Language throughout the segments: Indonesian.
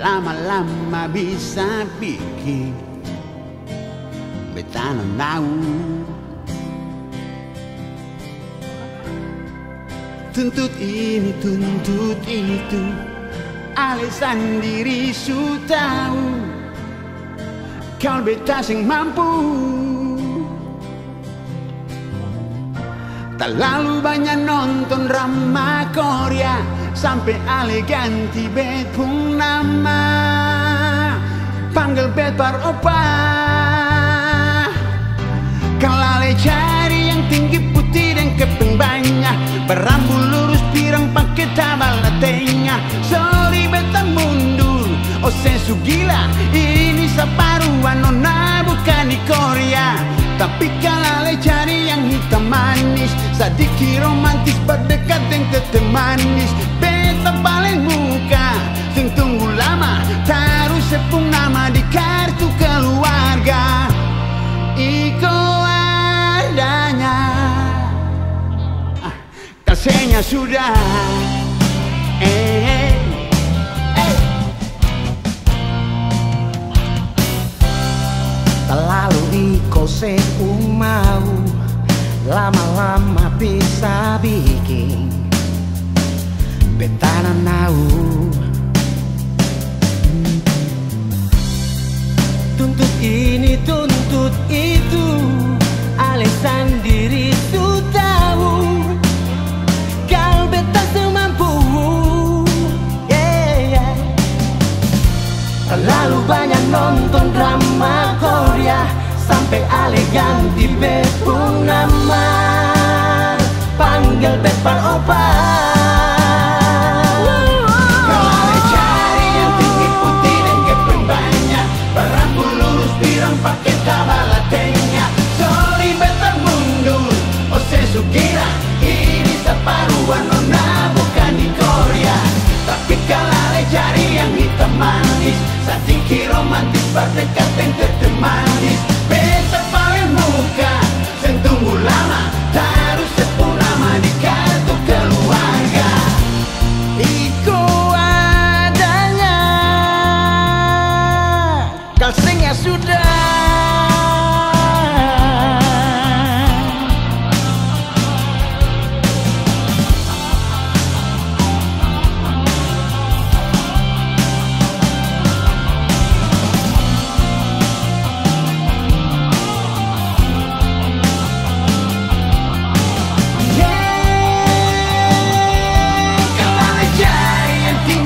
lama-lama bisa bikin beta tahu. Tuntut ini, tuntut itu, alasan diri su tahu. Kau beta sing mampu. Terlalu banyak nonton drama Korea sampai ale ganti bet pun nama, panggil bet par opa. Kalau ale cari yang tinggi putih dan keping banyak, berambut lurus pirang pakai tabal latenya. Sorry beta mundur, oh sensu gila, ini saparuan nona bukan di Korea. Tapi kalau ale cari yang hitam manis, sedikit romantis berdekat dengan teteh manis. Beta paling muka, sing tunggu lama, taruh sepung nama di kartu keluarga. Iko adanya, kasenya sudah. Terlalu iko mau, lama-lama bisa bikin beta tahu. Tuntut ini, tuntut itu, alasan diri su tahu. Kau beta semampu, yeah. Terlalu banyak nonton drama Korea sampai ale ganti bet pun nama, panggil bet par opa. Kalau ale cari yang tinggi putih dan keping banyak, berambut lurus pirang pakai tabal latenya. Sorry beta mundur, oh sensu kira ini separuhan nona bukan di Korea. Tapi kalau ale cari yang hitam manis, sedikit romantis berdekat dengan teteh manis. Beta paling muka, sen tunggu lama, taruh sepung nama di kartu keluarga. Iko adanya, kalsengnya sudah.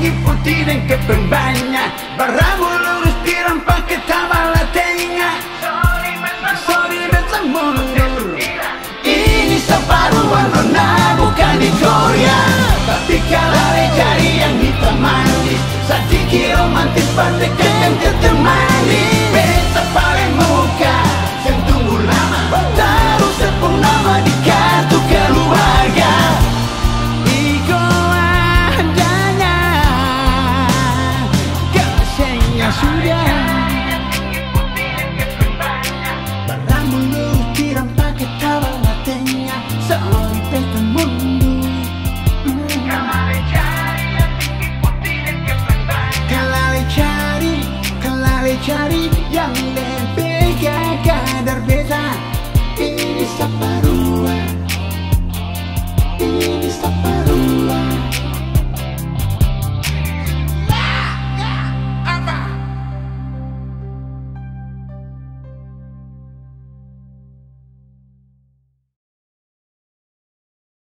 Putih dan keping banyak, berambut